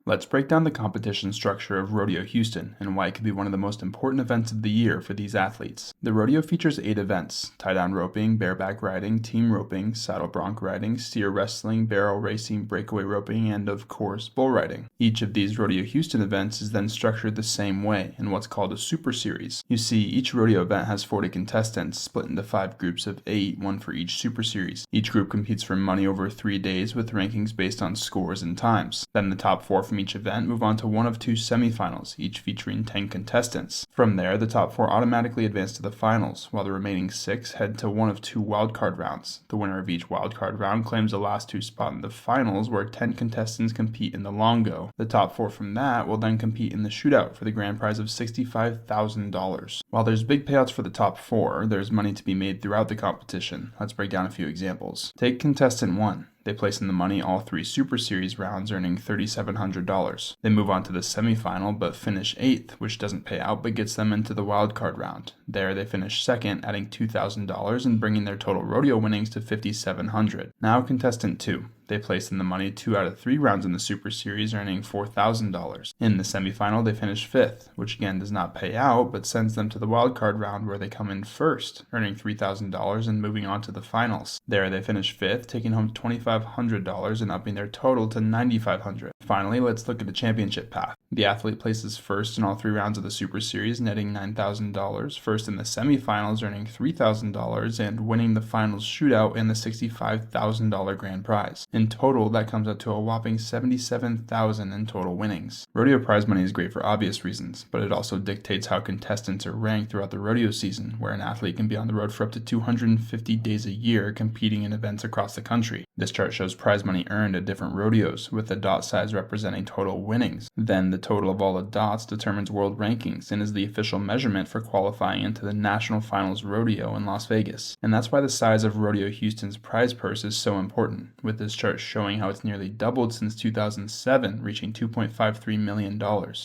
Let's break down the competition structure of Rodeo Houston and why it could be one of the most important events of the year for these athletes. The rodeo features 8 events: tie-down roping, bareback riding, team roping, saddle bronc riding, steer wrestling, barrel racing, breakaway roping, and of course, bull riding. Each of these Rodeo Houston events is then structured the same way in what's called a Super Series. You see, each rodeo event has 40 contestants split into 5 groups of 8, one for each Super Series. Each group competes for money over 3 days with rankings based on scores and times. Then the top 4 from each event move on to one of 2 semifinals, each featuring 10 contestants. From there, the top 4 automatically advance to the finals, while the remaining 6 head to one of 2 wildcard rounds. The winner of each wildcard round claims the last 2 spot in the finals, where 10 contestants compete in the longo. The top 4 from that will then compete in the shootout for the grand prize of $65,000. While there's big payouts for the top 4, there's money to be made throughout the competition. Let's break down a few examples. Take contestant 1. They place in the money all 3 Super Series rounds, earning $3,700. They move on to the semifinal but finish 8th, which doesn't pay out but gets them into the wildcard round. There they finish 2nd, adding $2,000 and bringing their total rodeo winnings to $5,700. Now contestant 2. They place in the money 2 out of 3 rounds in the Super Series, earning $4,000. In the semifinal, they finish 5th, which again does not pay out, but sends them to the wildcard round where they come in 1st, earning $3,000 and moving on to the finals. There they finish 5th, taking home $2,500 and upping their total to $9,500. Finally, let's look at the championship path. The athlete places 1st in all 3 rounds of the Super Series, netting $9,000, 1st in the semifinals, earning $3,000, and winning the finals shootout and the $65,000 grand prize. In total, that comes out to a whopping $77,000 in total winnings. Rodeo prize money is great for obvious reasons, but it also dictates how contestants are ranked throughout the rodeo season, where an athlete can be on the road for up to 250 days a year competing in events across the country. This chart shows prize money earned at different rodeos, with the dot size representing total winnings. Then the total of all the dots determines world rankings and is the official measurement for qualifying into the National Finals Rodeo in Las Vegas. And that's why the size of Rodeo Houston's prize purse is so important, with this chart showing how it's nearly doubled since 2007, reaching $2.53 million.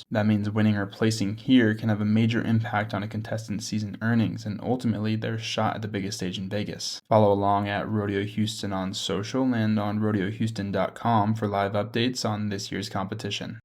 That means winning or placing here can have a major impact on a contestant's season earnings and ultimately their shot at the biggest stage in Vegas. Follow along at Rodeo Houston on social and on RodeoHouston.com for live updates on this year's competition.